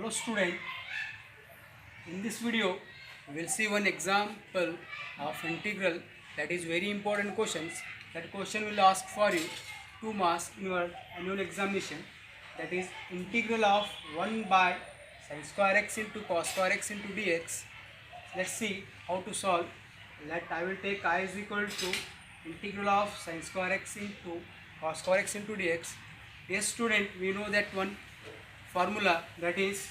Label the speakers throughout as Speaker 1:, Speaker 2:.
Speaker 1: Hello student, in this video we will see one example of integral that is very important questions. That question will ask for you 2 marks in your annual examination, that is integral of 1 by sin square x into cos square x into dx. Let's see how to solve. Let I will take I is equal to integral of sin square x into cos square x into dx. Yes student, we know that one formula, that is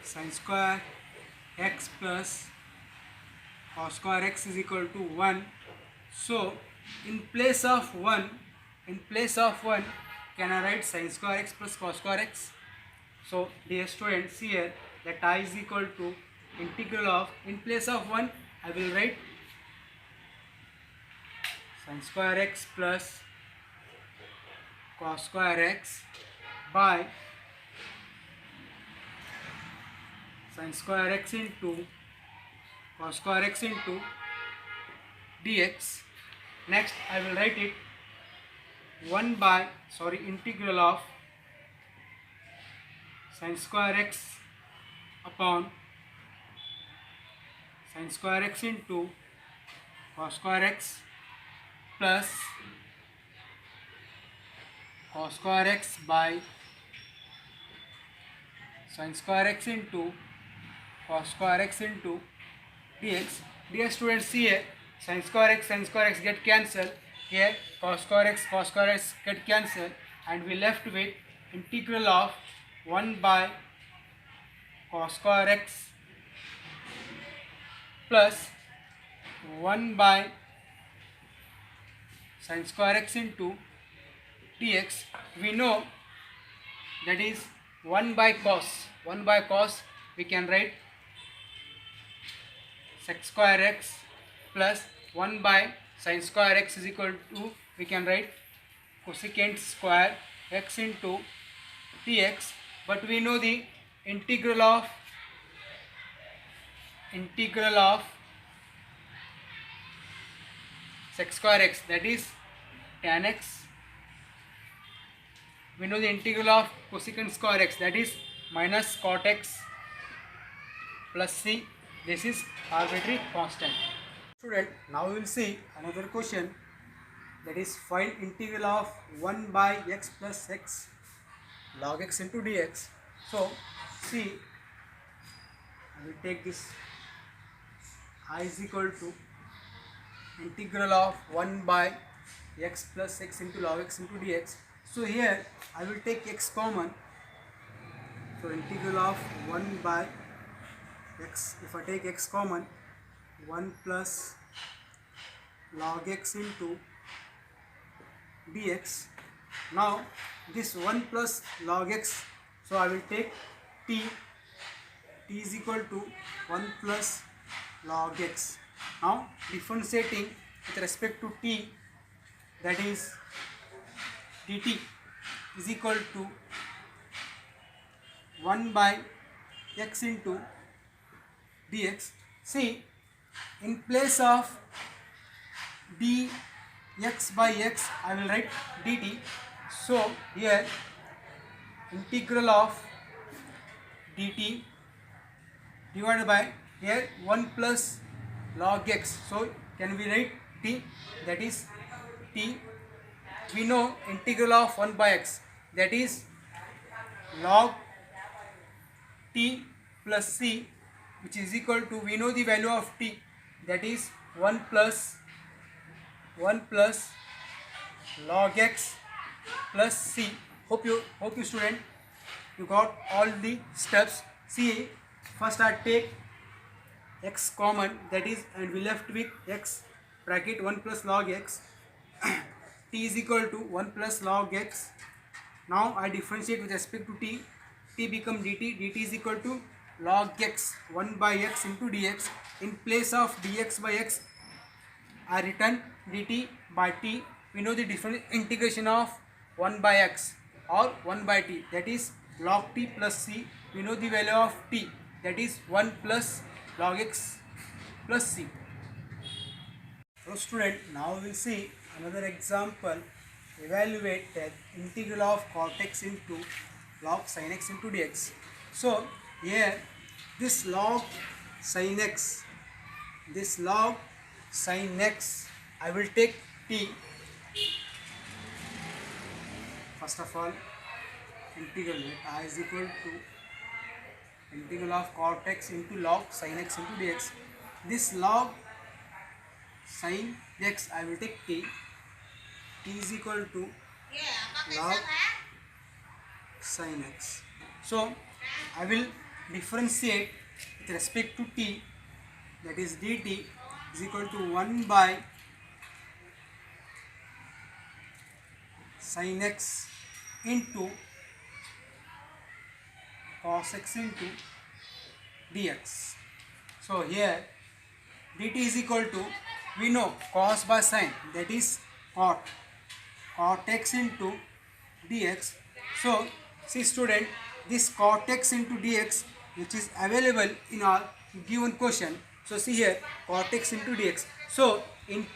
Speaker 1: sin square x plus cos square x is equal to 1. So in place of 1, can I write sin square x plus cos square x? So dear students, see here that I is equal to integral of, in place of 1 I will write sin square x plus cos square x by sin square x into cos square x into dx. Next I will write it integral of sin square x upon sin square x into cos square x plus cos square x by sin square x into cos square x into dx. Dear students, see here sin square x get cancelled. Here cos square x get cancelled, and we left with integral of 1 by cos square x plus 1 by sin square x into dx. We know that is 1 by cos we can write sec square x plus 1 by sin square x is equal to, we can write cosecant square x into dx. But we know the integral of sec square x, that is tan x. We know the integral of cosecant square x, that is minus cot x plus c. This is arbitrary constant. Student, now we will see another question, that is find integral of 1 by x plus x log x into dx. So see, I will take this I is equal to integral of 1 by x plus x into log x into dx. So here I will take x common. So integral of 1 by x, if I take x common, 1 plus log x into dx. Now this 1 plus log x, so I will take t is equal to 1 plus log x. Now differentiating with respect to t, that is dt is equal to 1 by x into dx. See, in place of dx by x I will write dt. So here integral of dt divided by, here 1 plus log x, so can we write t, that is t. We know integral of 1 by x, that is log t plus c, which is equal to, we know the value of t, that is 1 plus log x plus c. Hope you student, you got all the steps. See, first I take x common, that is, and we left with x bracket 1 plus log x. T is equal to 1 plus log x. Now I differentiate with respect to t. T become dt. Dt is equal to log x 1 by x into dx. In place of dx by x I return dt by t. We know the different integration of 1 by x or 1 by t, that is log t plus c. We know the value of t, that is 1 plus log x plus c. So student, now we will see another example. Evaluate the integral of cot x into log sin x into dx. So here this log sin x, I will take t. First of all, integral let I is equal to integral of cot x into log sin x into dx. This log sin x I will take t. T is equal to log sin x. So I will differentiate with respect to t, that is dt is equal to 1 by sin x into cos x into dx. So here dt is equal to, we know cos by sin, that is cot x into dx. So see student, this cot x into dx which is available in our given question. So see here cot x into dx. So in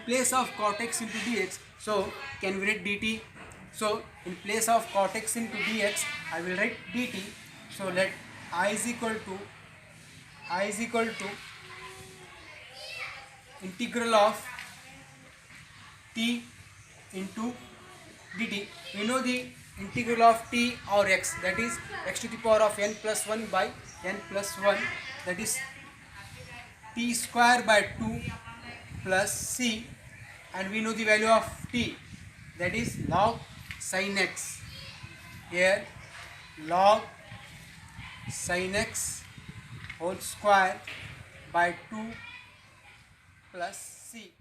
Speaker 1: place of cot x into dx, so can we write dt? So in place of cot x into dx I will write dt. So let I is equal to integral of t into dt. We know the integral of t or x, that is x to the power of n plus 1 by n plus 1, that is t square by 2 plus c, and we know the value of t, that is log sin x. Here log sin x whole square by 2 plus c.